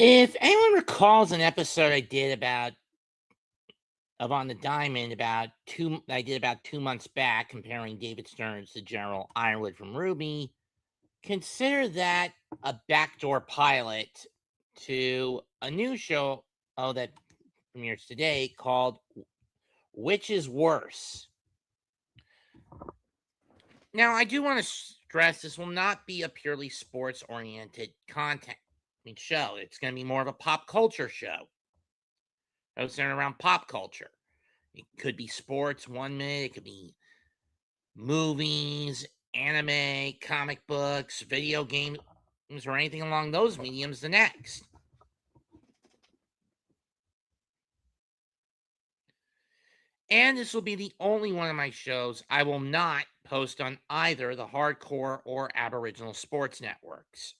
If anyone recalls an episode I did of On the Diamond I did about 2 months back comparing David Stearns to General Ironwood from Ruby, consider that a backdoor pilot to a new show that premieres today called Which is Worse? Now, I do want to stress this will not be a purely sports-oriented show. It's going to be more of a pop culture show. Centered around pop culture. It could be sports 1 minute, it could be movies, anime, comic books, video games, or anything along those mediums the next. And this will be the only one of my shows I will not post on either the hardcore or Aboriginal sports networks.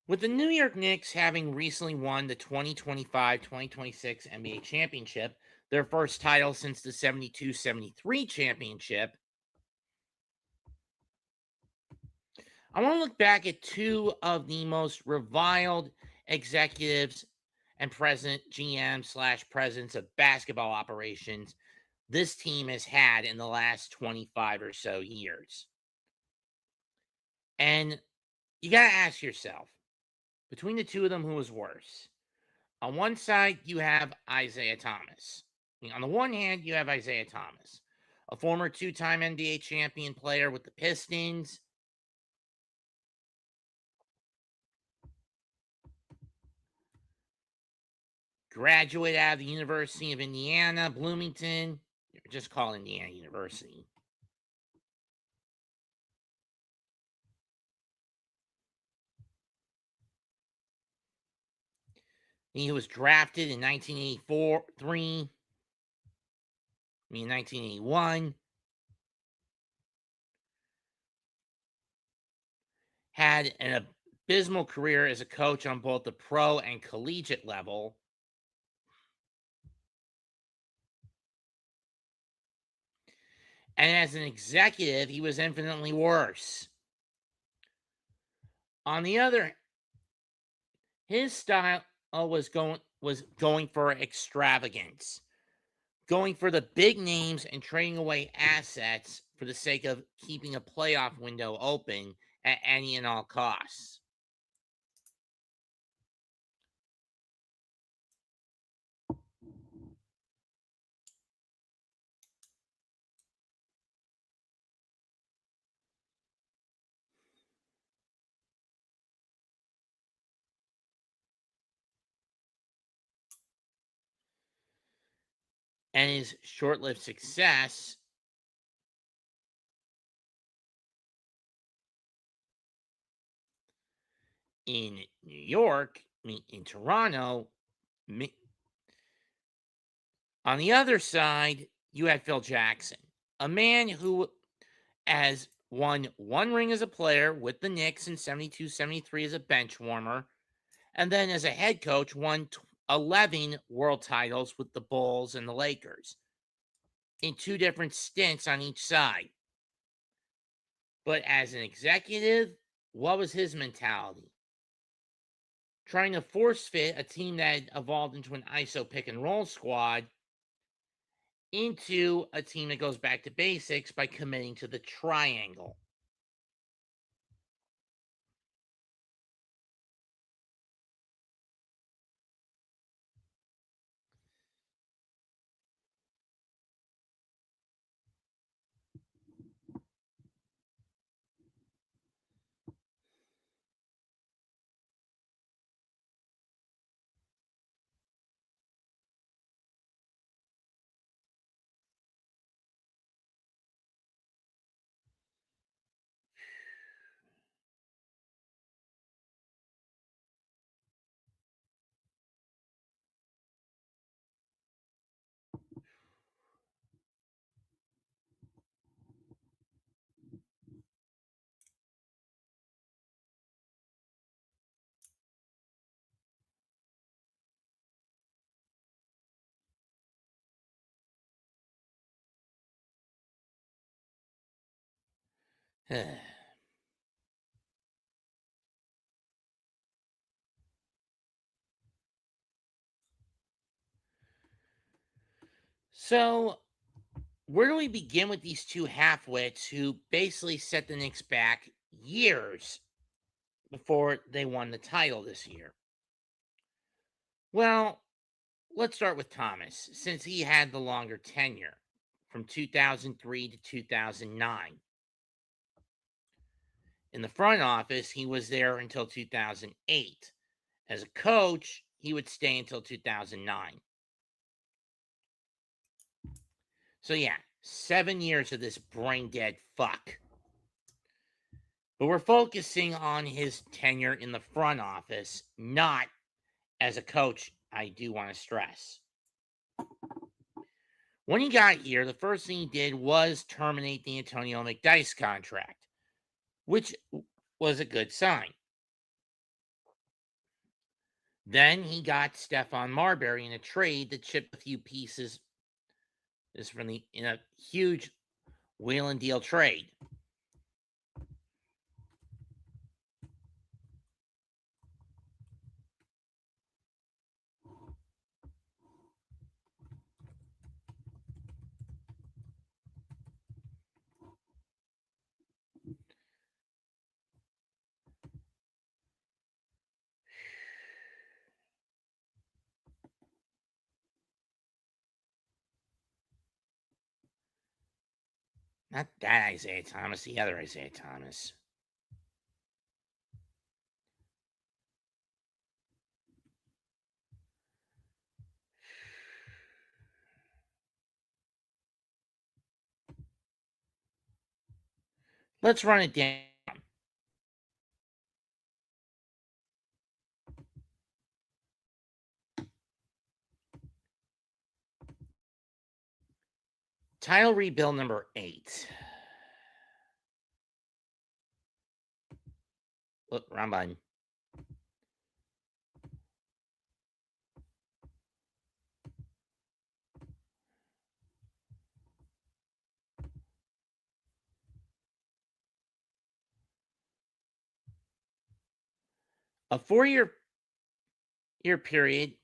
With the New York Knicks having recently won the 2025-2026 NBA championship, their first title since the 72-73 championship, I want to look back at two of the most reviled executives and GM/presidents of basketball operations this team has had in the last 25 or so years. And you got to ask yourself, between the two of them, who was worse? On one side, you have Isaiah Thomas. On the one hand, you have Isaiah Thomas, a former two-time NBA champion player with the Pistons. Graduate out of the University of Indiana, Bloomington. Just call Indiana University. He was drafted in 1981. Had an abysmal career as a coach on both the pro and collegiate level. And as an executive, he was infinitely worse. On the other, his style was going for extravagance, going for the big names and trading away assets for the sake of keeping a playoff window open at any and all costs. And his short-lived success in New York, in Toronto. On the other side, you had Phil Jackson, a man who has won one ring as a player with the Knicks in 72-73 as a bench warmer, and then as a head coach won 11 world titles with the Bulls and the Lakers in two different stints on each side. But as an executive, what was his mentality? Trying to force fit a team that had evolved into an ISO pick and roll squad into a team that goes back to basics by committing to the triangle. So, where do we begin with these two halfwits who basically set the Knicks back years before they won the title this year? Well, let's start with Thomas, since he had the longer tenure from 2003 to 2009. In the front office, he was there until 2008. As a coach, he would stay until 2009. So, yeah, 7 years of this brain dead fuck. But we're focusing on his tenure in the front office, not as a coach, I do want to stress. When he got here, the first thing he did was terminate the Antonio McDyess contract, which was a good sign. Then he got Stephon Marbury in a trade that chipped a few pieces in a huge wheel and deal trade. Not that Isaiah Thomas, the other Isaiah Thomas. Let's run it down. Title rebuild number 8. Look, wrong button. A 4-year period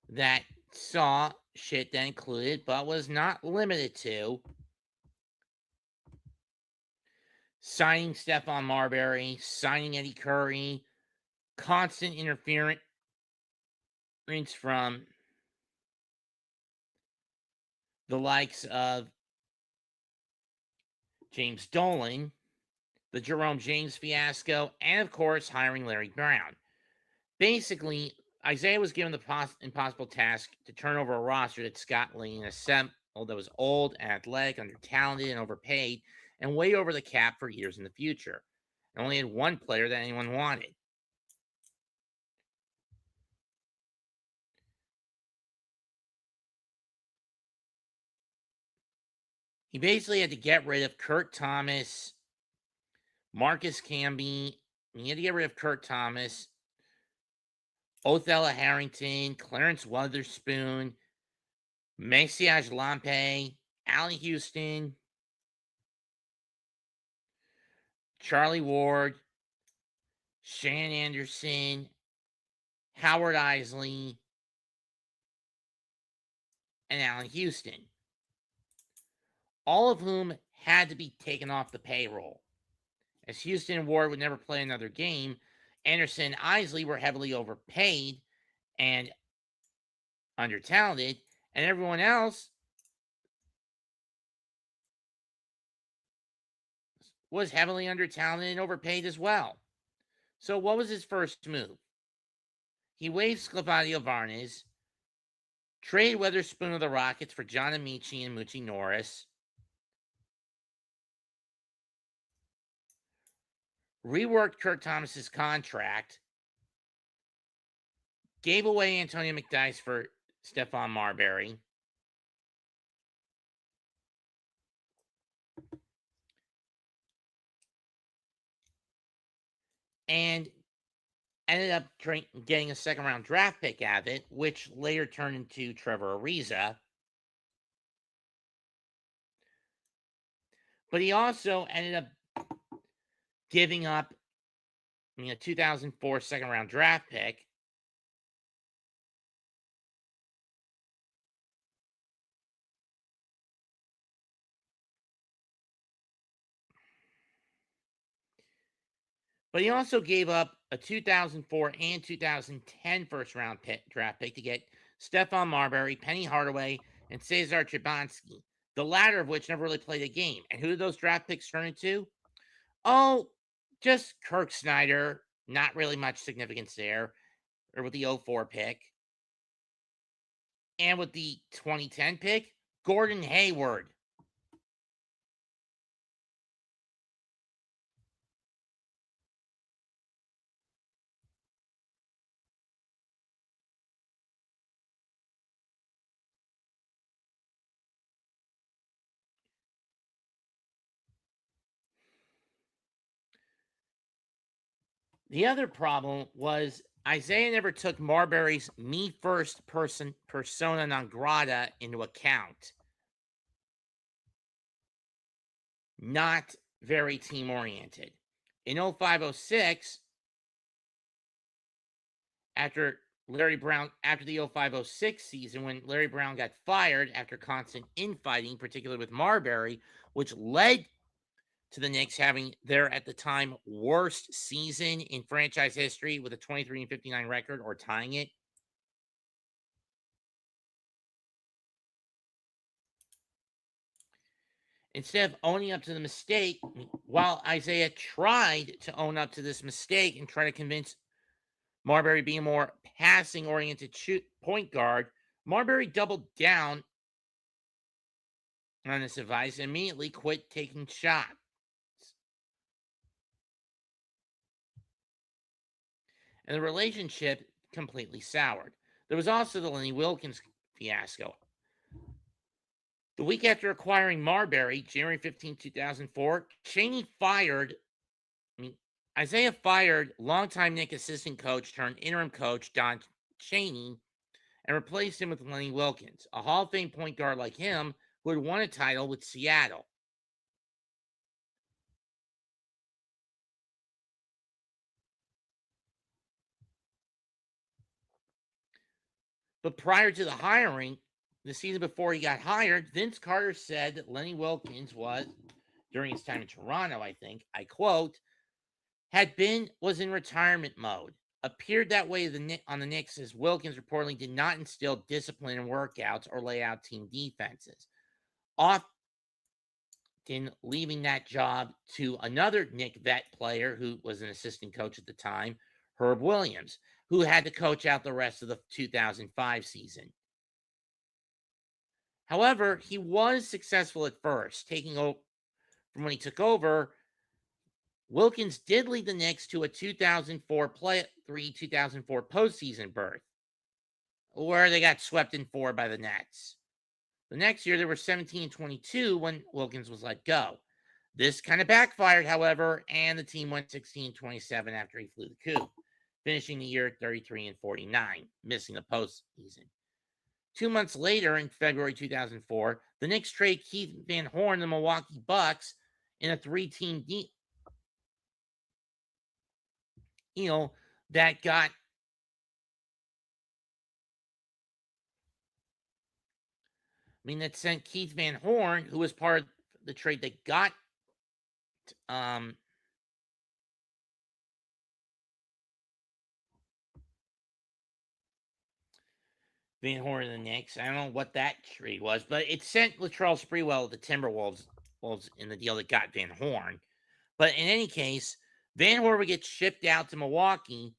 that saw shit that included, but was not limited to, signing Stephon Marbury, signing Eddie Curry, constant interference from the likes of James Dolan, the Jerome James fiasco, and of course, hiring Larry Brown. Basically, Isaiah was given the impossible task to turn over a roster that Scott Lane assembled that was old, athletic, under-talented, and overpaid, and way over the cap for years in the future. And only had one player that anyone wanted. He basically had to get rid of Kurt Thomas, Marcus Camby. He had to get rid of Kurt Thomas, Othello Harrington, Clarence Witherspoon, Messiage Lampe, Allie Houston, Charlie Ward, Shan Anderson, Howard Isley, and Allen Houston, all of whom had to be taken off the payroll. As Houston and Ward would never play another game, Anderson and Isley were heavily overpaid and under-talented, and everyone else was heavily under-talented and overpaid as well. So what was his first move? He waived Sclavadio Varnes, traded Weatherspoon of the Rockets for John Amici and Moochie Norris, reworked Kurt Thomas's contract, gave away Antonio McDyess for Stephon Marbury, and ended up getting a second-round draft pick out of it, which later turned into Trevor Ariza. But he also ended up giving up a 2004 second-round draft pick. But he also gave up a 2004 and 2010 first-round draft pick to get Stephon Marbury, Penny Hardaway, and Cesar Chabansky, the latter of which never really played a game. And who did those draft picks turn into? Oh, just Kirk Snyder. Not really much significance there. Or with the 04 pick. And with the 2010 pick, Gordon Hayward. The other problem was Isaiah never took Marbury's me first persona non grata into account. Not very team oriented. In 0506, after the 0506 season, when Larry Brown got fired after constant infighting, particularly with Marbury, which led to the Knicks having their, at the time, worst season in franchise history with a 23-59 record or tying it. Instead of owning up to the mistake, while Isaiah tried to own up to this mistake and try to convince Marbury being a more passing-oriented point guard, Marbury doubled down on this advice and immediately quit taking shots. And the relationship completely soured. There was also the Lenny Wilkens fiasco. The week after acquiring Marbury, January 15, 2004, Isaiah fired longtime Knicks assistant coach turned interim coach Don Chaney and replaced him with Lenny Wilkens, a Hall of Fame point guard like him who had won a title with Seattle. But prior to the hiring, the season before he got hired, Vince Carter said that Lenny Wilkens was, during his time in Toronto, I think, I quote, was in retirement mode. Appeared that way on the Knicks as Wilkens reportedly did not instill discipline in workouts or lay out team defenses. Often leaving that job to another Knick vet player who was an assistant coach at the time, Herb Williams, who had to coach out the rest of the 2005 season. However, he was successful at first, taking over from when he took over. Wilkens did lead the Knicks to a 2004 postseason berth, where they got swept in 4 by the Nets. The next year, they were 17-22 when Wilkens was let go. This kind of backfired, however, and the team went 16-27 after he flew the coop, finishing the year 33-49, missing the postseason. 2 months later, in February 2004, the Knicks trade Keith Van Horn, the Milwaukee Bucks, in a 3-team deal that got that sent Keith Van Horn, who was part of the trade that got Van Horn and the Knicks. I don't know what that trade was, but it sent Latrell Sprewell to the Timberwolves in the deal that got Van Horn. But in any case, Van Horn would get shipped out to Milwaukee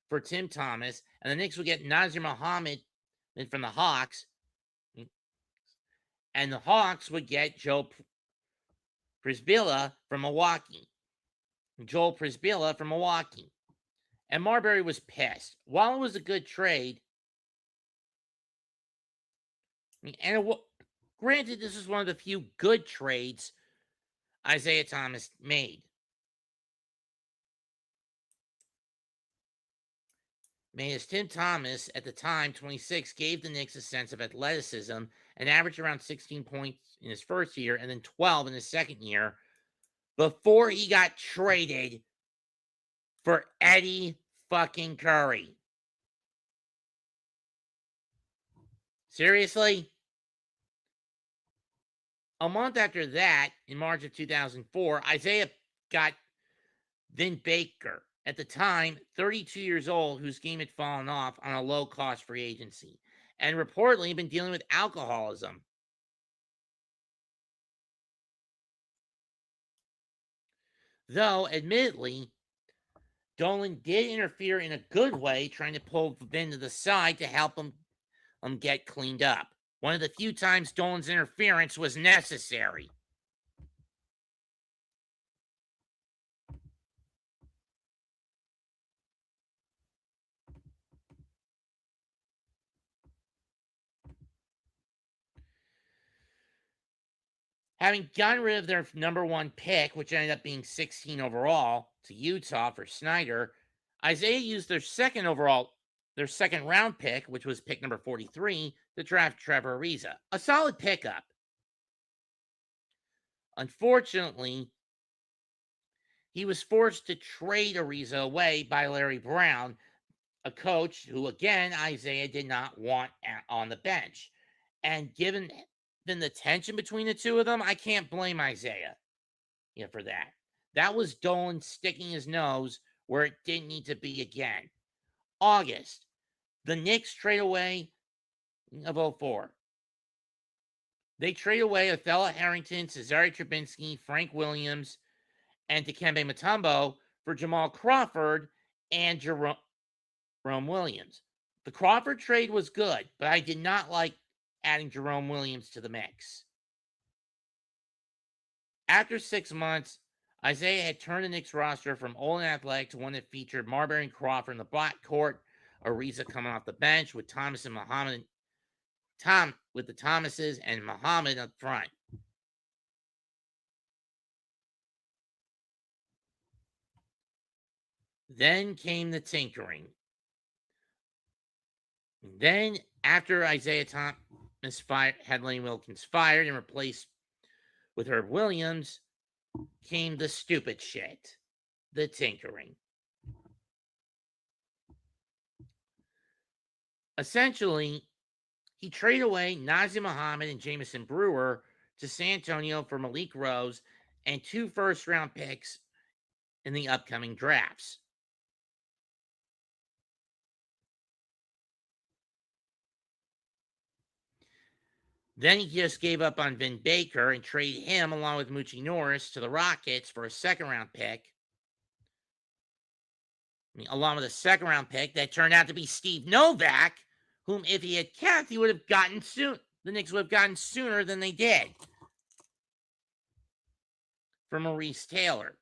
for Tim Thomas, and the Knicks would get Nazir Muhammad from the Hawks, and the Hawks would get Joe Przybilla from Milwaukee. Joel Przybilla from Milwaukee. And Marbury was pissed. While it was a good trade, and granted, this is one of the few good trades Isaiah Thomas made. As Tim Thomas, at the time, 26, gave the Knicks a sense of athleticism and averaged around 16 points in his first year and then 12 in his second year, before he got traded for Eddie fucking Curry. Seriously? A month after that, in March of 2004, Isaiah got Vin Baker, at the time 32 years old, whose game had fallen off on a low-cost free agency, and reportedly had been dealing with alcoholism. Though, admittedly, Dolan did interfere in a good way, trying to pull Vin to the side to help him get cleaned up. One of the few times Dolan's interference was necessary. Having gotten rid of their number one pick, which ended up being 16 overall, to Utah for Snyder, Isaiah used their second round pick, which was pick number 43, to draft Trevor Ariza. A solid pickup. Unfortunately, he was forced to trade Ariza away by Larry Brown, a coach who, again, Isaiah did not want on the bench. And given the tension between the two of them, I can't blame Isaiah for that. That was Dolan sticking his nose where it didn't need to be again. August, the Knicks trade away of 04. They trade away Othello Harrington, Cesare Trubinsky, Frank Williams, and Dikembe Mutombo for Jamal Crawford and Jerome Williams. The Crawford trade was good, but I did not like adding Jerome Williams to the mix. After 6 months, Isaiah had turned the Knicks roster from old and athletic to one that featured Marbury and Crawford in the backcourt, Ariza coming off the bench with Thomas and Muhammad, with the Thomases and Muhammad up front. Then came the tinkering. Then, after Isaiah Thomas had Lane Wilkins fired and replaced with Herb Williams, came the stupid shit, the tinkering. Essentially, he traded away Nazir Muhammad and Jamison Brewer to San Antonio for Malik Rose and 2 first-round picks in the upcoming drafts. Then he just gave up on Vin Baker and traded him along with Moochie Norris to the Rockets for a second-round pick. Along with a second-round pick that turned out to be Steve Novak, whom, if he had kept, he would have gotten soon. The Knicks would have gotten sooner than they did. For Maurice Taylor.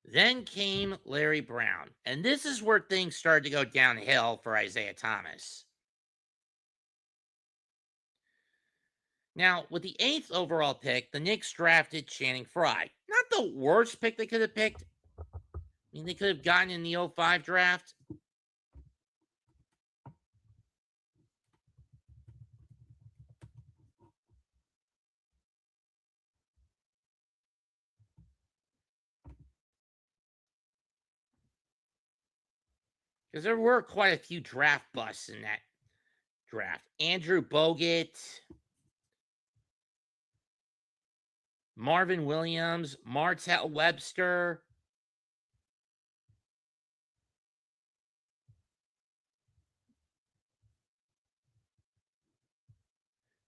Then came Larry Brown, and this is where things started to go downhill for Isaiah Thomas. Now, with the 8th overall pick, the Knicks drafted Channing Frye. Not the worst pick they could have picked. They could have gotten in the 05 draft. Because there were quite a few draft busts in that draft. Andrew Bogut, Marvin Williams, Martell Webster,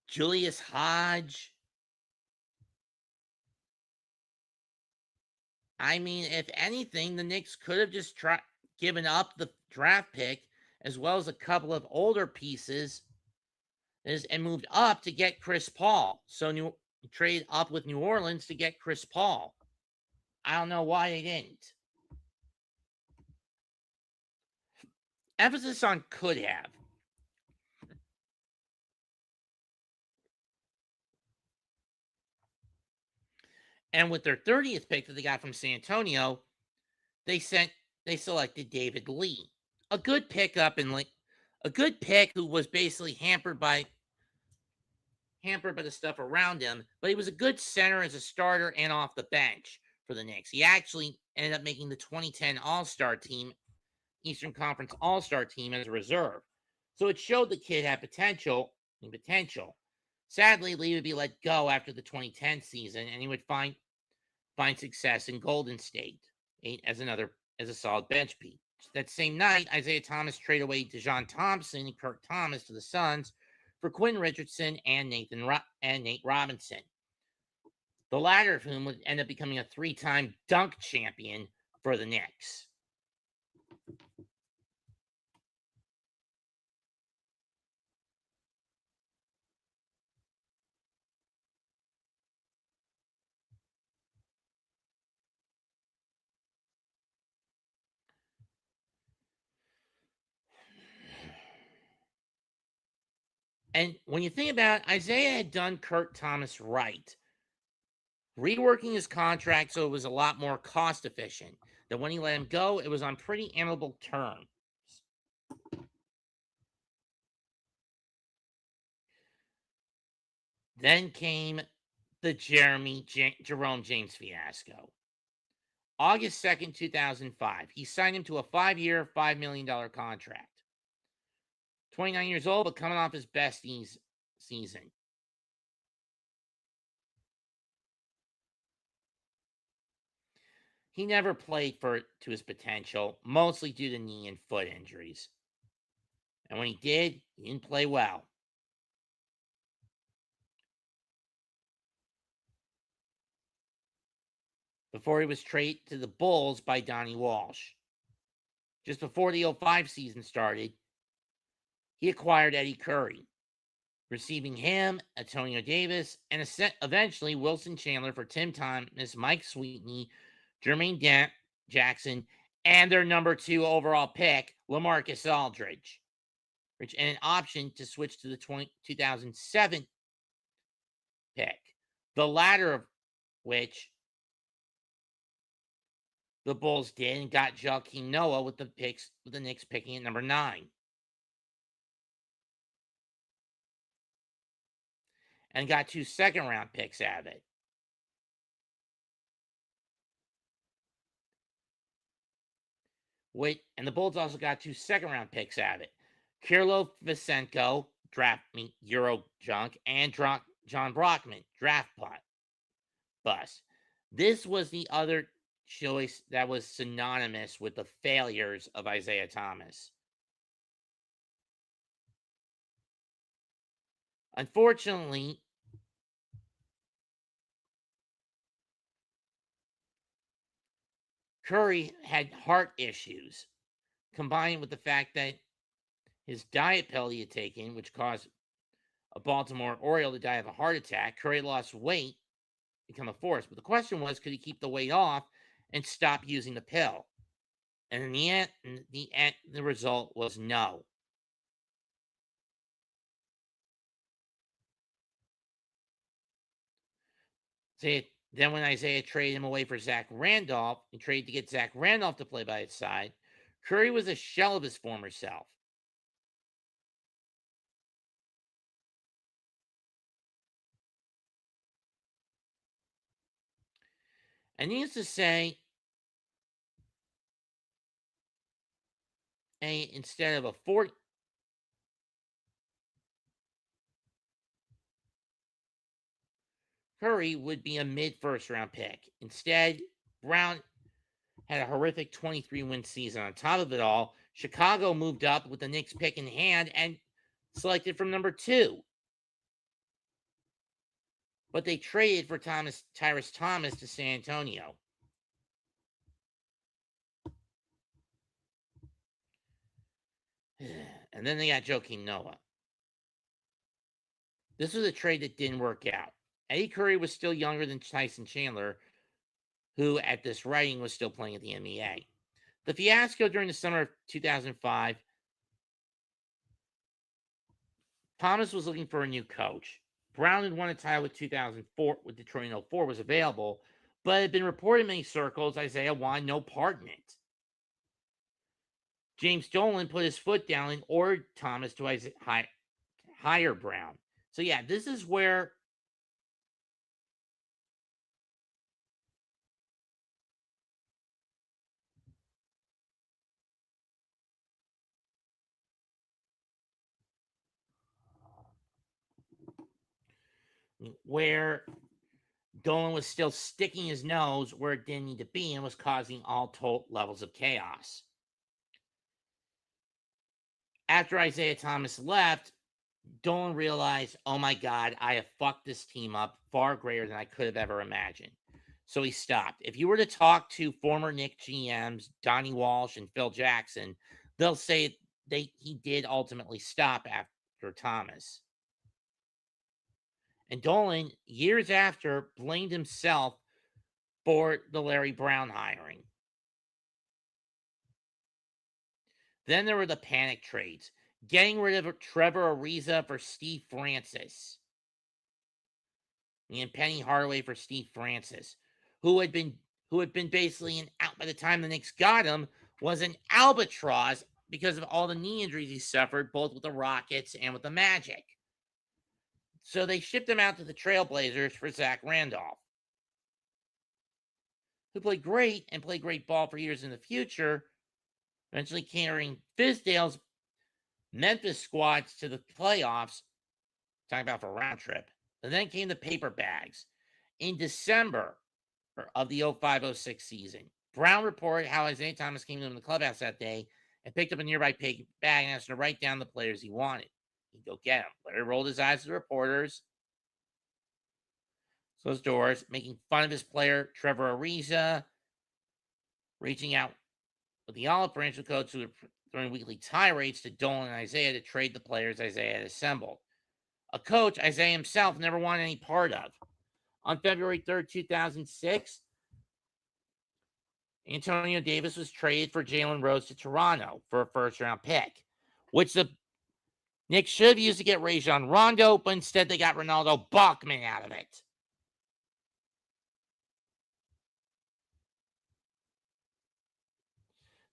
Julius Hodge. If anything, the Knicks could have just given up the draft pick as well as a couple of older pieces and moved up to get Chris Paul. So trade up with New Orleans to get Chris Paul. I don't know why they didn't. Emphasis on could have. And with their 30th pick that they got from San Antonio, they selected David Lee, a good pickup and like a good pick who was basically hampered by the stuff around him, but he was a good center as a starter and off the bench for the Knicks. He actually ended up making the 2010 All-Star team, Eastern Conference All-Star team as a reserve. So it showed the kid had potential. Sadly, Lee would be let go after the 2010 season, and he would find success in Golden State as a solid bench piece. That same night, Isaiah Thomas traded away Dejon Thompson and Kirk Thomas to the Suns for Quinn Richardson and Nate Robinson. The latter of whom would end up becoming a three-time dunk champion for the Knicks. And when you think about it, Isaiah had done Kirk Thomas right, reworking his contract so it was a lot more cost efficient. That when he let him go, it was on pretty amicable terms. Then came the Jerome James fiasco. August 2nd, 2005. He signed him to a 5-year, $5 million contract. 29 years old, but coming off his best season. He never played to his potential, mostly due to knee and foot injuries. And when he did, he didn't play well. Before he was traded to the Bulls by Donnie Walsh. Just before the 05 season started, he acquired Eddie Curry, receiving him, Antonio Davis, and eventually Wilson Chandler for Tim Thomas, Mike Sweetney, Jermaine Jackson, and their number 2 overall pick, LaMarcus Aldridge, and an option to switch to the 2007 pick, the latter of which the Bulls did and got Joakim Noah with the Knicks picking at number 9. And got 2 second-round picks out of it. And the Bulls also got 2 second-round picks out of it. Kirlo Visenko, Euro junk, and John Brockman, draft bust. This was the other choice that was synonymous with the failures of Isaiah Thomas. Unfortunately, Curry had heart issues, combined with the fact that his diet pill he had taken, which caused a Baltimore Oriole to die of a heart attack. Curry lost weight, become a force. But the question was, could he keep the weight off and stop using the pill? And in the end, the result was no. Then when Isaiah traded him away for Zach Randolph and traded to get Zach Randolph to play by his side, Curry was a shell of his former self. And needless to say, instead of a 40, Curry would be a mid-first round pick. Instead, Brown had a horrific 23-win season. On top of it all, Chicago moved up with the Knicks pick in hand and selected from number 2. But they traded for Tyrus Thomas to San Antonio. And then they got Joakim Noah. This was a trade that didn't work out. Eddie Curry was still younger than Tyson Chandler, who at this writing was still playing at the NBA. The fiasco during the summer of 2005, Thomas was looking for a new coach. Brown had won a title with 2004 with Detroit in 04 was available, but it had been reported in many circles Isaiah wanted no part in it. James Dolan put his foot down and ordered Thomas to hire Brown. So yeah, this is where Dolan was still sticking his nose where it didn't need to be and was causing all levels of chaos. After Isaiah Thomas left, Dolan realized, oh my God, I have fucked this team up far greater than I could have ever imagined. So he stopped. If you were to talk to former Knicks GMs, Donnie Walsh and Phil Jackson, they'll say he did ultimately stop after Thomas. And Dolan, years after, blamed himself for the Larry Brown hiring. Then there were the panic trades, getting rid of Trevor Ariza for Steve Francis, and Penny Hardaway for Steve Francis, who had been basically an out by the time the Knicks got him, was an albatross because of all the knee injuries he suffered, both with the Rockets and with the Magic. So they shipped him out to the Trailblazers for Zach Randolph, who played great ball for years in the future, eventually carrying Fizdale's Memphis squads to the playoffs, talking about for a round trip. And then came the paper bags. In December of the 05-06 season, Brown reported how Isaiah Thomas came to him in the clubhouse that day and picked up a nearby paper bag and asked him to write down the players he wanted. He'd go get them. Larry rolled his eyes at the reporters, closed doors, making fun of his player, Trevor Ariza, reaching out with the olive branch of coach who were throwing weekly tirades to Dolan and Isaiah to trade the players Isaiah had assembled. A coach Isaiah himself never wanted any part of. On February 3rd, 2006, Antonio Davis was traded for Jalen Rose to Toronto for a first-round pick, which the Knicks should have used to get Rajon Rondo, but instead they got Ronaldo Bachman out of it.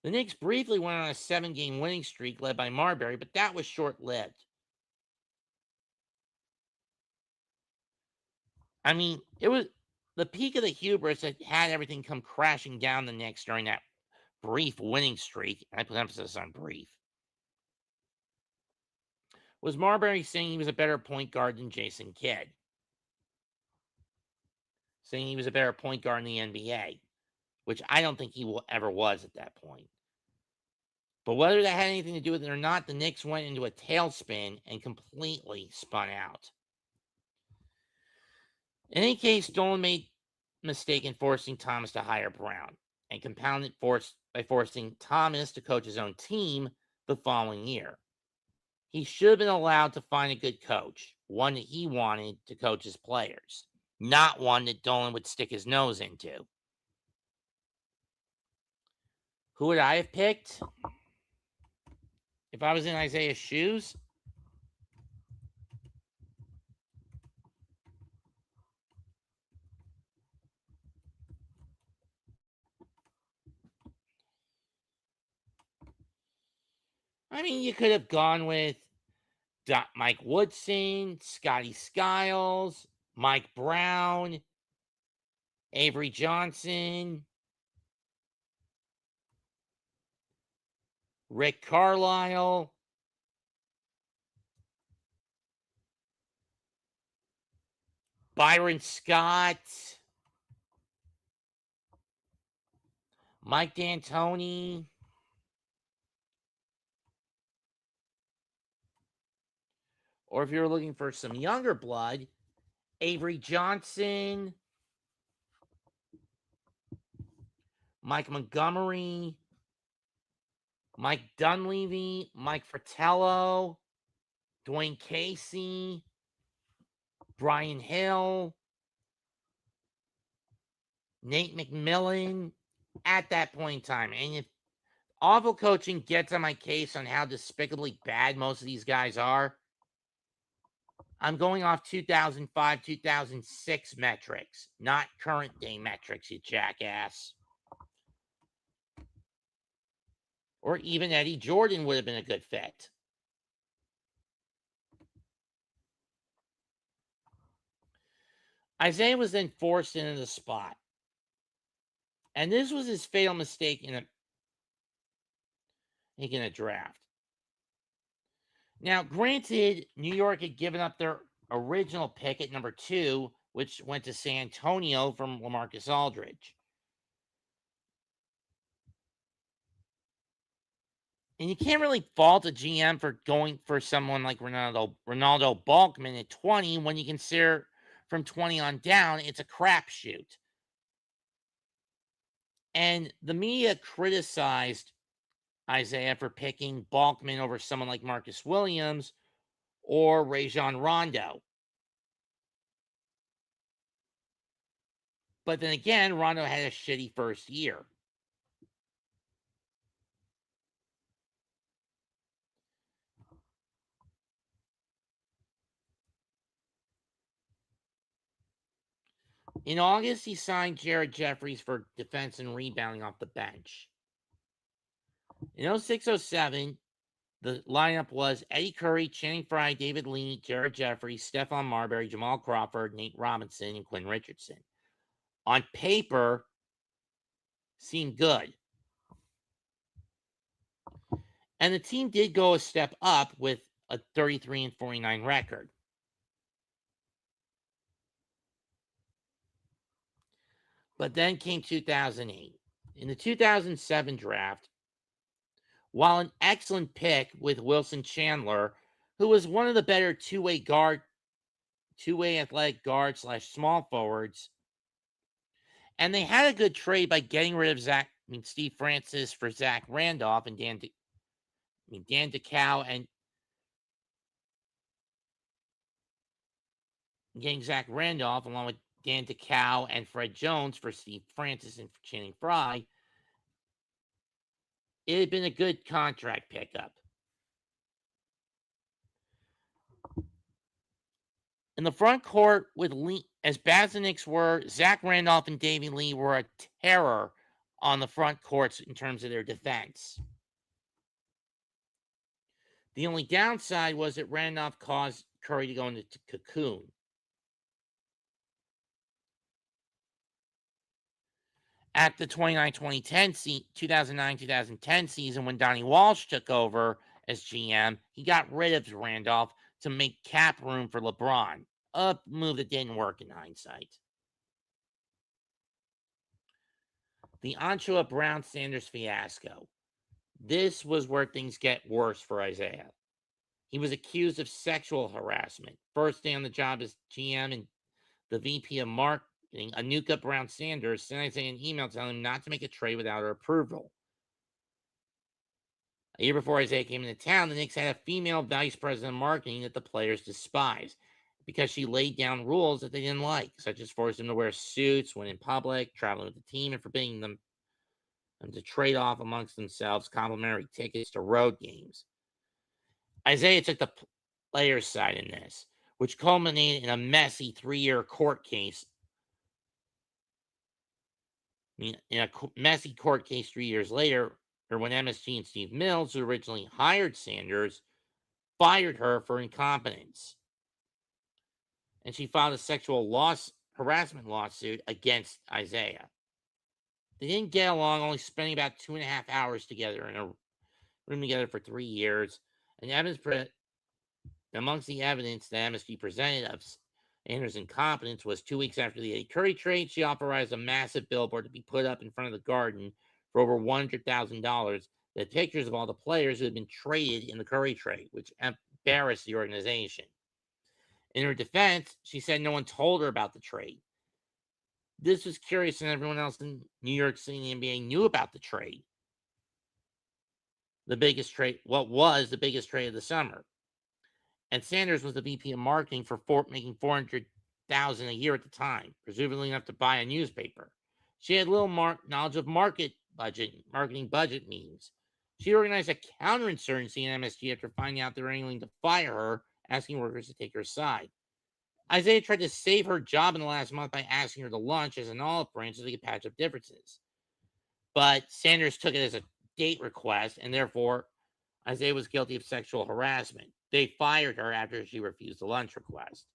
The Knicks briefly went on a 7-game winning streak led by Marbury, but that was short-lived. I mean, it was the peak of the hubris that had everything come crashing down the Knicks during that brief winning streak. And I put emphasis on brief. Was Marbury saying he was a better point guard than Jason Kidd? Saying he was a better point guard in the NBA, which I don't think he ever was at that point. But whether that had anything to do with it or not, the Knicks went into a tailspin and completely spun out. In any case, Dolan made a mistake in forcing Thomas to hire Brown and compounded by forcing Thomas to coach his own team the following year. He should have been allowed to find a good coach, one that he wanted to coach his players, not one that Dolan would stick his nose into. Who would I have picked if I was in Isaiah's shoes? I mean, you could have gone with Mike Woodson, Scotty Skiles, Mike Brown, Avery Johnson, Rick Carlisle, Byron Scott, Mike D'Antoni. Or if you're looking for some younger blood, Avery Johnson, Mike Montgomery, Mike Dunleavy, Mike Fratello, Dwayne Casey, Brian Hill, Nate McMillan at that point in time. And if awful coaching gets on my case on how despicably bad most of these guys are, I'm going off 2005, 2006 metrics, not current day metrics, you jackass. or even Eddie Jordan would have been a good fit. Isaiah was then forced into the spot, and this was his fatal mistake in making a draft. Now, granted, New York had given up their original pick at number 2, which went to San Antonio from LaMarcus Aldridge. And you can't really fault a GM for going for someone like Ronaldo Balkman at 20 when you consider from 20 on down, it's a crapshoot. And the media criticized Isaiah for picking Balkman over someone like Marcus Williams or Rajon Rondo. But then again, Rondo had a shitty first year. In August, he signed Jared Jeffries for defense and rebounding off the bench. In 06-07, the lineup was Eddie Curry, Channing Frye, David Lee, Jared Jeffries, Stephon Marbury, Jamal Crawford, Nate Robinson, and Quinn Richardson. On paper, seemed good. And the team did go a step up with a 33-49 record. But then came 2008. In the 2007 draft, while an excellent pick with Wilson Chandler, who was one of the better two-way athletic guard / small forwards, and they had a good trade by getting rid of Steve Francis for Zach Randolph and Dan DeCow, and getting Zach Randolph along with Dan DeCow and Fred Jones for Steve Francis and Channing Frye. It had been a good contract pickup. In the front court, with Lee, as bad as the Knicks were, Zach Randolph and Davey Lee were a terror on the front courts in terms of their defense. The only downside was that Randolph caused Curry to go into cocoon. At the 2009-2010 season, when Donnie Walsh took over as GM, he got rid of Randolph to make cap room for LeBron, a move that didn't work in hindsight. The Anchoa Brown Sanders fiasco. This was where things get worse for Isaiah. He was accused of sexual harassment. First day on the job as GM, and the VP of marketing, Anuka Brown Sanders, sent Isaiah an email telling him not to make a trade without her approval. A year before Isaiah came into town, the Knicks had a female vice president of marketing that the players despised because she laid down rules that they didn't like, such as forcing them to wear suits when in public, traveling with the team, and forbidding them to trade off amongst themselves complimentary tickets to road games. Isaiah took the players' side in this, which culminated in a messy 3-year court case. In a messy court case 3 years later, or when MSG and Steve Mills, who originally hired Sanders, fired her for incompetence. And she filed a sexual harassment lawsuit against Isaiah. They didn't get along, only spending about 2.5 hours together in a room together for 3 years. And amongst the evidence that MSG presented of Sanders' incompetence was 2 weeks after the Eddie Curry trade, she authorized a massive billboard to be put up in front of the Garden for over $100,000 that pictures of all the players who had been traded in the Curry trade, which embarrassed the organization. In her defense, she said no one told her about the trade. This was curious, and everyone else in New York City and the NBA knew about the trade. What was the biggest trade of the summer. And Sanders was the VP of marketing for making $400,000 a year at the time, presumably enough to buy a newspaper. She had little knowledge of marketing budget meetings. She organized a counterinsurgency in MSG after finding out they were angling to fire her, asking workers to take her side. Isaiah tried to save her job in the last month by asking her to lunch as an olive branch so they could patch up differences. But Sanders took it as a date request, and therefore Isaiah was guilty of sexual harassment. They fired her after she refused the lunch request.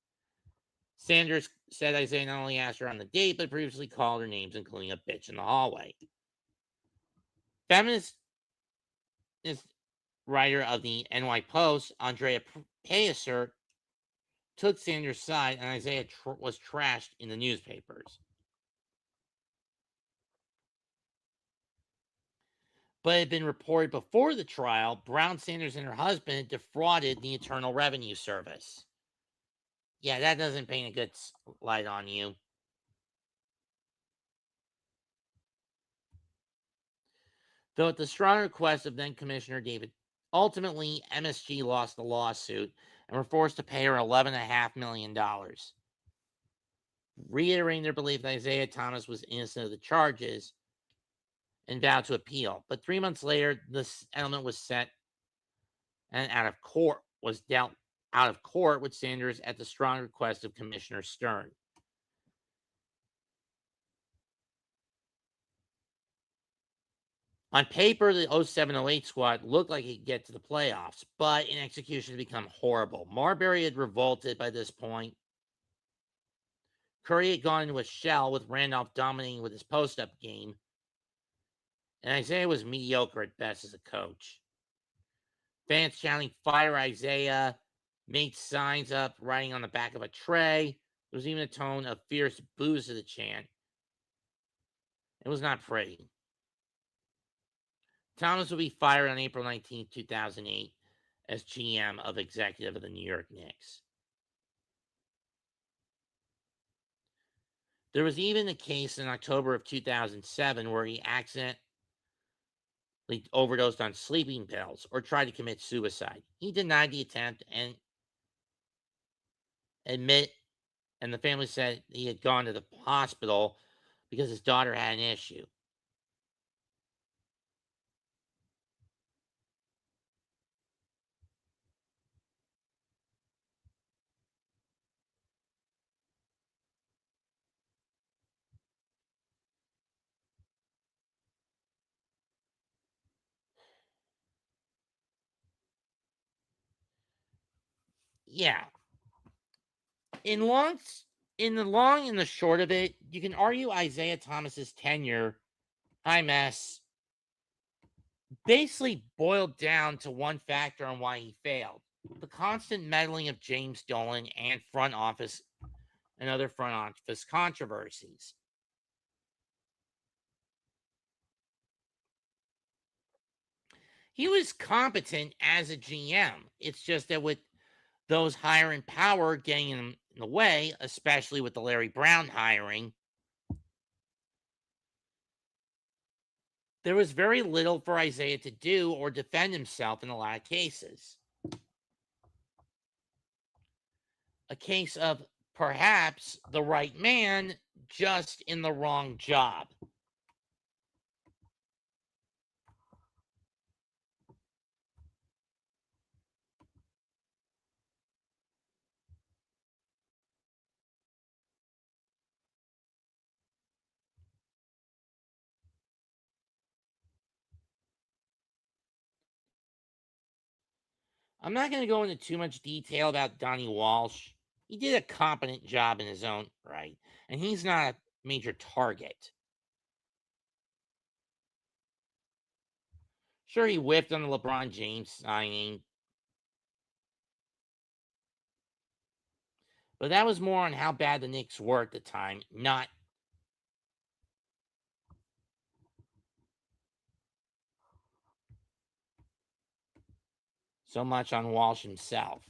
Sanders said Isaiah not only asked her on the date, but previously called her names, including a bitch in the hallway. Feminist writer of the NY Post, Andrea Payaser, took Sanders' side, and Isaiah was trashed in the newspapers. But it had been reported before the trial, Brown, Sanders, and her husband had defrauded the Internal Revenue Service. Yeah, that doesn't paint a good light on you. Though at the strong request of then Commissioner David, ultimately MSG lost the lawsuit and were forced to pay her $11.5 million, reiterating their belief that Isaiah Thomas was innocent of the charges and vowed to appeal. But 3 months later, the settlement was set and dealt out of court with Sanders at the strong request of Commissioner Stern. On paper, the 07-08 squad looked like it could get to the playoffs, but in execution, it had become horrible. Marbury had revolted by this point. Curry had gone into a shell, with Randolph dominating with his post-up game, and Isaiah was mediocre at best as a coach. Fans shouting, "Fire Isaiah," made signs up, writing on the back of a tray. There was even a tone of fierce boos to the chant. It was not pretty. Thomas would be fired on April 19, 2008, as GM of executive of the New York Knicks. There was even a case in October of 2007 where he accidentally overdosed on sleeping pills or tried to commit suicide. He denied the attempt and the family said he had gone to the hospital because his daughter had an issue. Yeah. In long in the long and the short of it, you can argue Isaiah Thomas's tenure, high mess, basically boiled down to one factor on why he failed: the constant meddling of James Dolan and other front office controversies. He was competent as a GM. It's just that with those higher in power getting in the way, especially with the Larry Brown hiring, there was very little for Isaiah to do or defend himself in a lot of cases. A case of perhaps the right man, just in the wrong job. I'm not going to go into too much detail about Donnie Walsh. He did a competent job in his own right, and he's not a major target. Sure, he whiffed on the LeBron James signing, but that was more on how bad the Knicks were at the time, not so much on Walsh himself.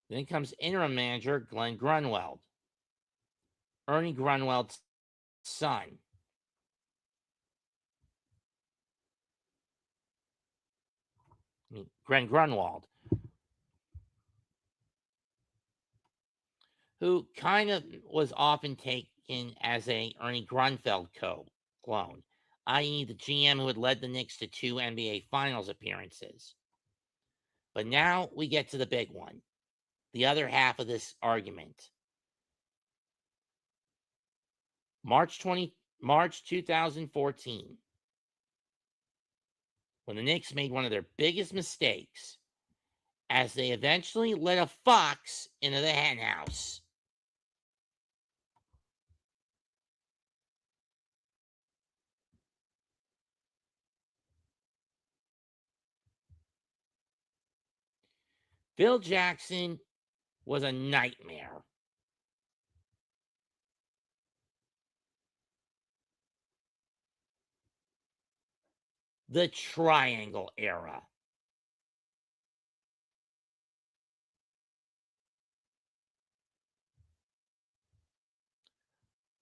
Then comes interim manager Glenn Grunwald, Ernie Grunwald's son. Glenn Grunwald, who kind of was often taken as a Ernie Grunfeld clone, i.e., the GM who had led the Knicks to 2 NBA Finals appearances. But now we get to the big one, the other half of this argument. March 2014, when the Knicks made one of their biggest mistakes, as they eventually let a fox into the henhouse. Phil Jackson was a nightmare. The Triangle Era.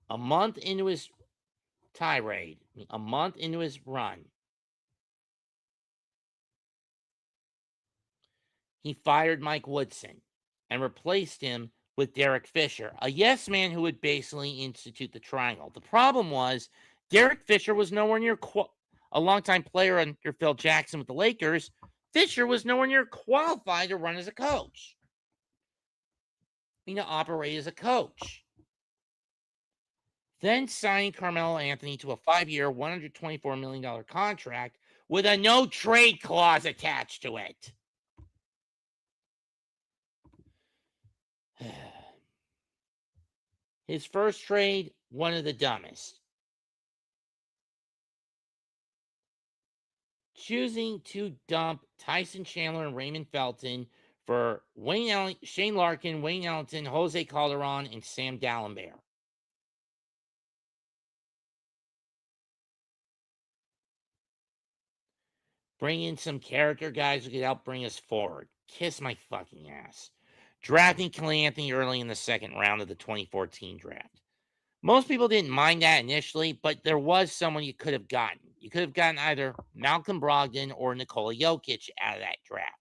A month into his tirade, a month into his run, he fired Mike Woodson and replaced him with Derek Fisher, a yes man who would basically institute the triangle. The problem was Derek Fisher was nowhere near a longtime player under Phil Jackson with the Lakers. Fisher was nowhere near qualified to run as a coach. To operate as a coach. Then signed Carmelo Anthony to a 5-year, $124 million contract with a no trade clause attached to it. His first trade, one of the dumbest. Choosing to dump Tyson Chandler and Raymond Felton for Shane Larkin, Wayne Ellington, Jose Calderon, and Sam Dalembert. Bring in some character guys who could help bring us forward. Kiss my fucking ass. Drafting Kelly Anthony early in the second round of the 2014 draft. Most people didn't mind that initially, but there was someone you could have gotten. You could have gotten either Malcolm Brogdon or Nikola Jokic out of that draft.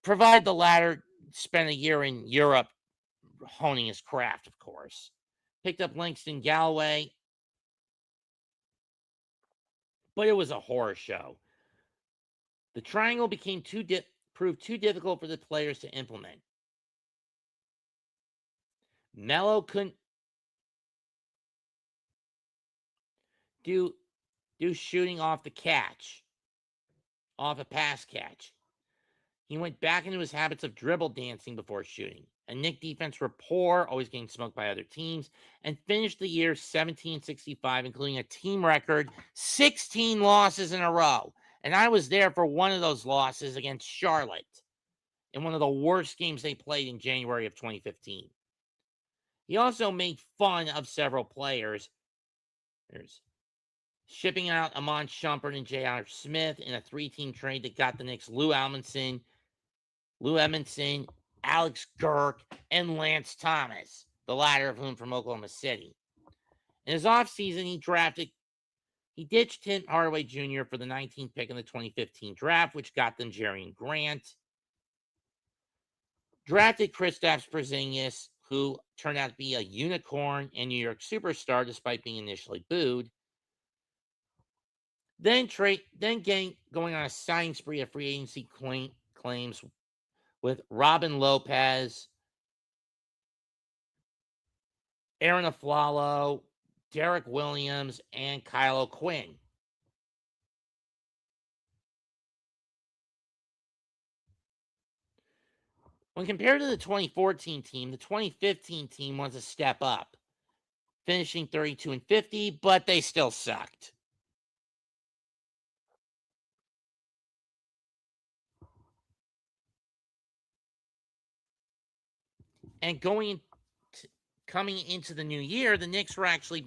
Provided the latter spent a year in Europe honing his craft, of course. Picked up Langston Galloway, but it was a horror show. The triangle proved too difficult for the players to implement. Melo couldn't do shooting off the catch, off a pass catch. He went back into his habits of dribble dancing before shooting. And Knick defense were poor, always getting smoked by other teams, and finished the year 1765, including a team record 16 losses in a row. And I was there for one of those losses against Charlotte in one of the worst games they played in January of 2015. He also made fun of several players. There's shipping out Amon Shumpert and J.R. Smith in a 3-team trade that got the Knicks Lou Edmondson, Alex Girk, and Lance Thomas, the latter of whom from Oklahoma City. In his offseason, he ditched Tim Hardaway Jr. for the 19th pick in the 2015 draft, which got them Jerry Grant. Drafted Kristaps Porzingis, who turned out to be a unicorn and New York superstar despite being initially booed. Then going on a signing spree of free agency claims with Robin Lopez, Aaron Aflalo, Derek Williams, and Kyle O'Quinn. When compared to the 2014 team, the 2015 team was a step up, finishing 32-50, but they still sucked. And coming into the new year, the Knicks were actually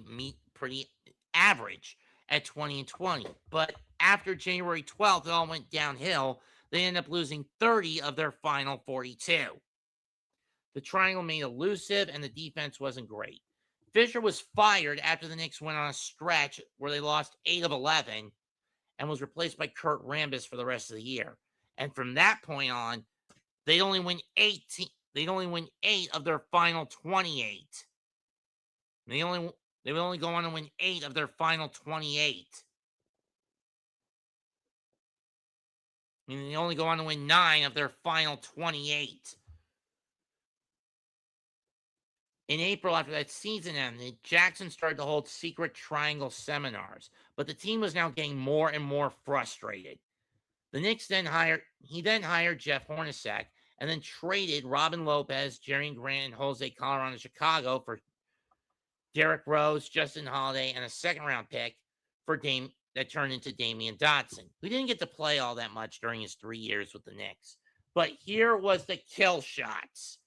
pretty average at 20-20. But after January 12th, it all went downhill. They ended up losing 30 of their final 42. The triangle made elusive, and the defense wasn't great. Fisher was fired after the Knicks went on a stretch where they lost 8 of 11 and was replaced by Kurt Rambis for the rest of the year. And from that point on, they'd only win 8 of their final 28. They would only go on to win 8 of their final 28. They only go on to win 9 of their final 28. In April, after that season ended, Jackson started to hold secret triangle seminars, but the team was now getting more and more frustrated. The Knicks then hired Jeff Hornacek and then traded Robin Lopez, Jerry Grant, and Jose Calderon to Chicago for Derrick Rose, Justin Holiday, and a second-round pick for that turned into Damian Dotson, who didn't get to play all that much during his 3 years with the Knicks. But here was the kill shots.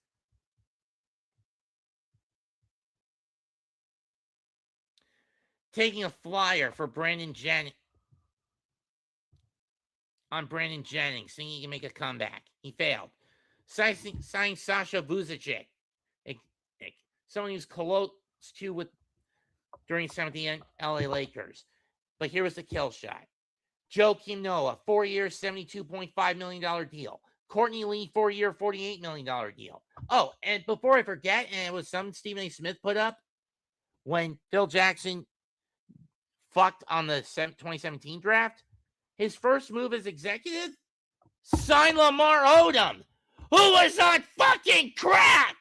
Taking a flyer for Brandon Jennings thinking he can make a comeback. He failed. Signing Sasha Vujacic, someone who's close to with during some of the LA Lakers. But here was the kill shot. Joakim Noah, 4 years, $72.5 million deal. Courtney Lee, 4 year, $48 million deal. Oh, and before I forget, and it was some Stephen A. Smith put up when Phil Jackson fucked on the 2017 draft, his first move as executive, sign Lamar Odom, who was on fucking crack.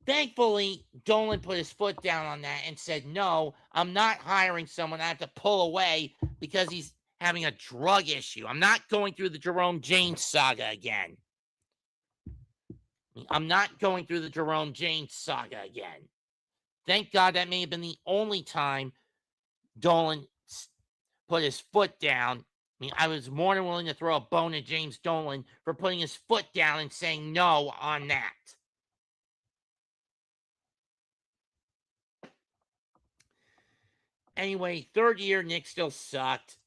Thankfully, Dolan put his foot down on that and said, no, I'm not hiring someone I have to pull away because he's having a drug issue. I'm not going through the Jerome James saga again. Thank God that may have been the only time Dolan put his foot down. I was more than willing to throw a bone at James Dolan for putting his foot down and saying no on that. Anyway, third year, Knicks still sucked.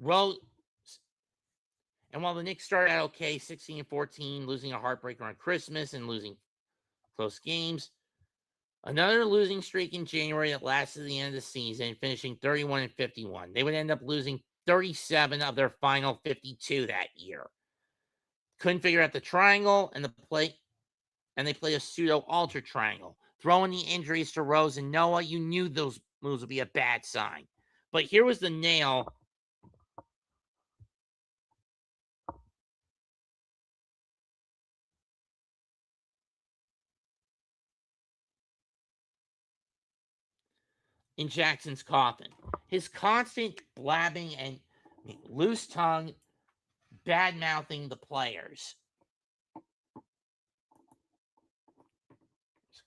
And while the Knicks started out okay, 16-14, losing a heartbreaker on Christmas and losing close games, another losing streak in January that lasted to the end of the season, finishing 31-51. They would end up losing 37 of their final 52 that year. Couldn't figure out the triangle and they played a pseudo ultra triangle. Throwing the injuries to Rose and Noah, you knew those moves would be a bad sign. But here was the nail. In Jackson's coffin. His constant blabbing and loose tongue, bad mouthing the players,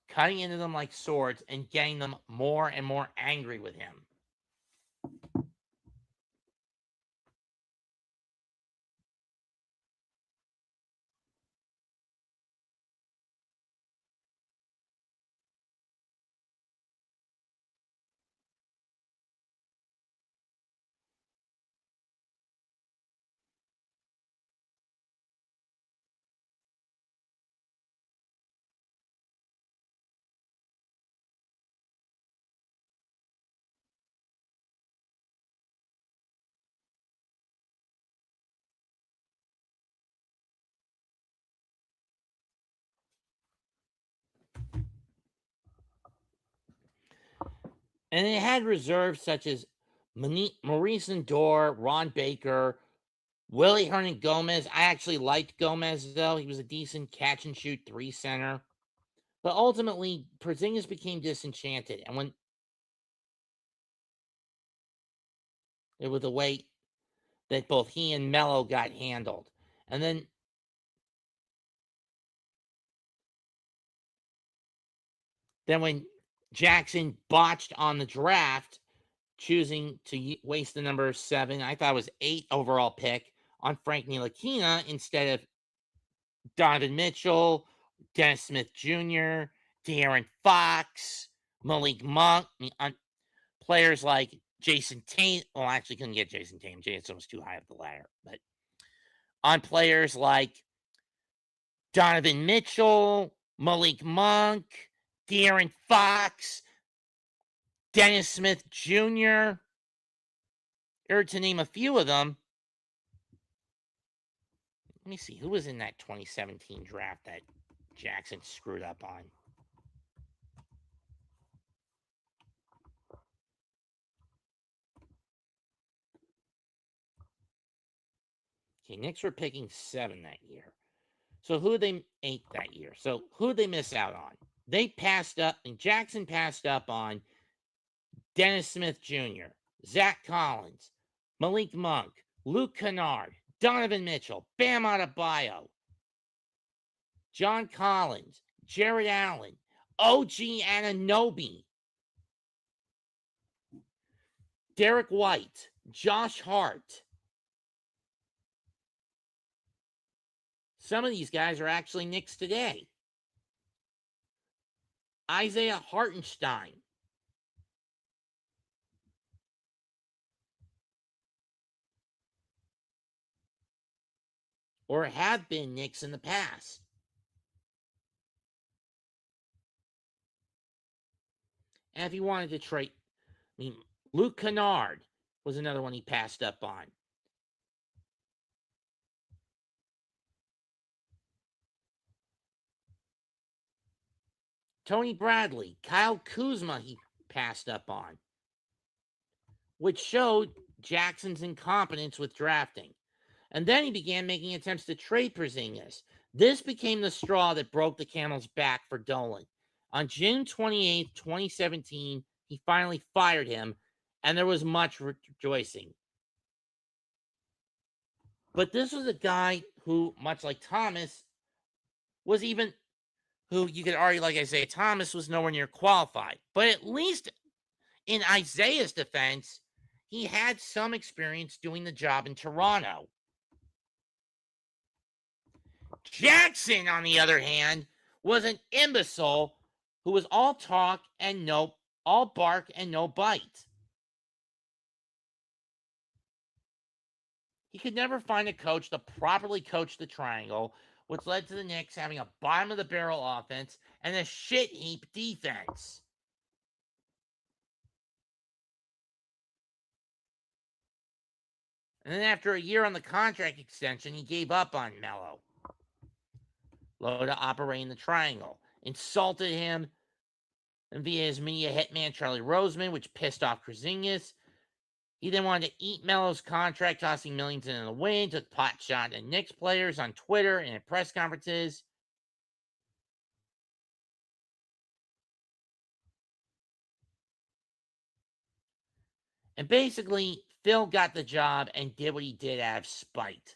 cutting into them like swords and getting them more and more angry with him. And it had reserves such as Maurice Ndor, Ron Baker, Willie Hernan Gomez. I actually liked Gomez, though. He was a decent catch and shoot 3 center. But ultimately, Porzingis became disenchanted. And when it was the way that both he and Melo got handled. And then when Jackson botched on the draft, choosing to waste the number 7, I thought it was 8 overall pick on Frank Ntilikina instead of Donovan Mitchell, Dennis Smith Jr., De'Aaron Fox, Malik Monk, on players like Jason Tatum. Well, I actually couldn't get Jason Tatum. Jason was too high up the ladder. But on players like Donovan Mitchell, Malik Monk, De'Aaron Fox, Dennis Smith Jr., or to name a few of them. Let me see. Who was in that 2017 draft that Jackson screwed up on? Okay, Knicks were picking 7 that year. So who they ate that year? So who did they miss out on? They passed up, and Jackson passed up on Dennis Smith Jr., Zach Collins, Malik Monk, Luke Kennard, Donovan Mitchell, Bam Adebayo, John Collins, Jared Allen, OG Anunoby, Derek White, Josh Hart. Some of these guys are actually Knicks today. Isaiah Hartenstein. Or have been Knicks in the past. And if he wanted to trade, I mean, Luke Kennard was another one he passed up on. Tony Bradley, Kyle Kuzma, he passed up on, which showed Jackson's incompetence with drafting. And then he began making attempts to trade Porzingis. This became the straw that broke the camel's back for Dolan. On June 28th, 2017, he finally fired him, and there was much rejoicing. But this was a guy who, much like Thomas, was even who you could argue, like Isaiah Thomas, was nowhere near qualified. But at least in Isaiah's defense, he had some experience doing the job in Toronto. Jackson, on the other hand, was an imbecile who was all talk and all bark and no bite. He could never find a coach to properly coach the triangle, which led to the Knicks having a bottom of the barrel offense and a shit heap defense. And then after a year on the contract extension, he gave up on Melo. Loda operating the triangle, insulted him and via his media hitman Charlie Roseman, which pissed off Porzingis. He then wanted to eat Melo's contract, tossing millions into the wind, took pot shot at Knicks players on Twitter and at press conferences. And basically, Phil got the job and did what he did out of spite.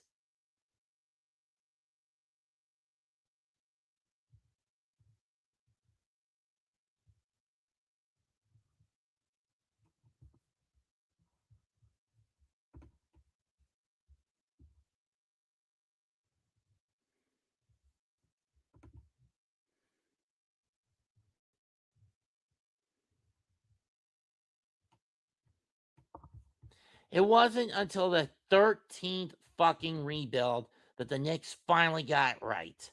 It wasn't until the 13th fucking rebuild that the Knicks finally got right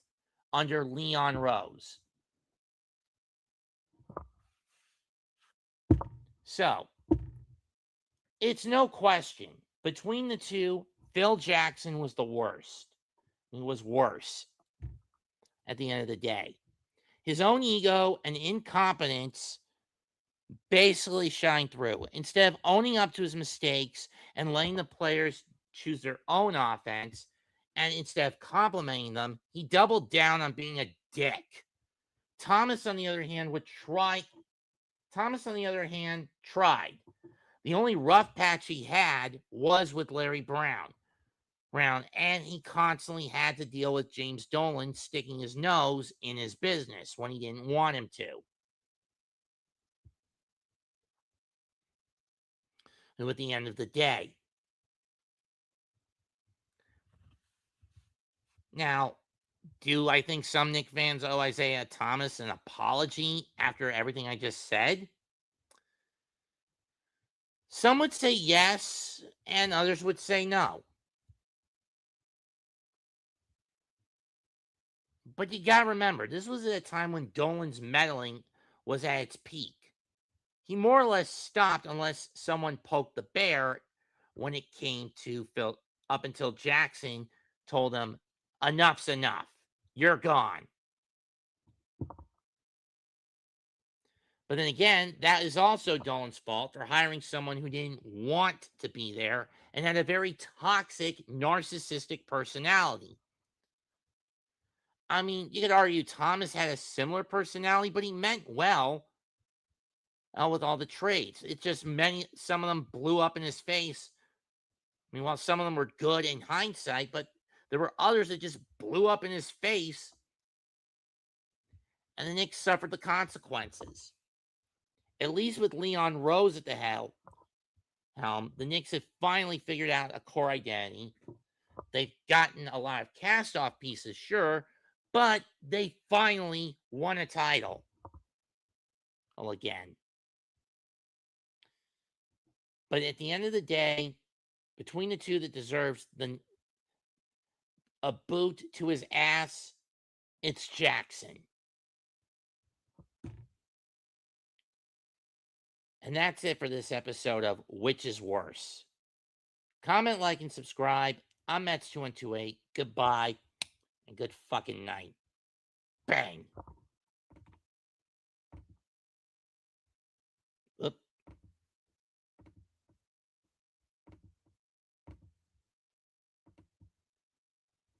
under Leon Rose. So, it's no question. Between the two, Phil Jackson was the worst. He was worse at the end of the day. His own ego and incompetence basically shine through. Instead of owning up to his mistakes and letting the players choose their own offense, and instead of complimenting them, he doubled down on being a dick. Thomas, on the other hand, tried. The only rough patch he had was with Larry Brown, and he constantly had to deal with James Dolan sticking his nose in his business when he didn't want him to. And at the end of the day, now, do I think some Knicks fans owe Isaiah Thomas an apology after everything I just said? Some would say yes, and others would say no. But you gotta remember, this was at a time when Dolan's meddling was at its peak. He more or less stopped unless someone poked the bear when it came to Phil, up until Jackson told him, enough's enough. You're gone. But then again, that is also Dolan's fault for hiring someone who didn't want to be there and had a very toxic, narcissistic personality. I mean, you could argue Thomas had a similar personality, but he meant well with all the trades. It just some of them blew up in his face. Meanwhile, some of them were good in hindsight, but there were others that just blew up in his face, and the Knicks suffered the consequences. At least with Leon Rose at the helm, the Knicks have finally figured out a core identity. They've gotten a lot of cast-off pieces, sure, but they finally won a title. Well, again. But at the end of the day, between the two that deserves a boot to his ass, it's Jackson. And that's it for this episode of Which is Worse. Comment, like, and subscribe. I'm Mets2128. Goodbye and good fucking night. Bang.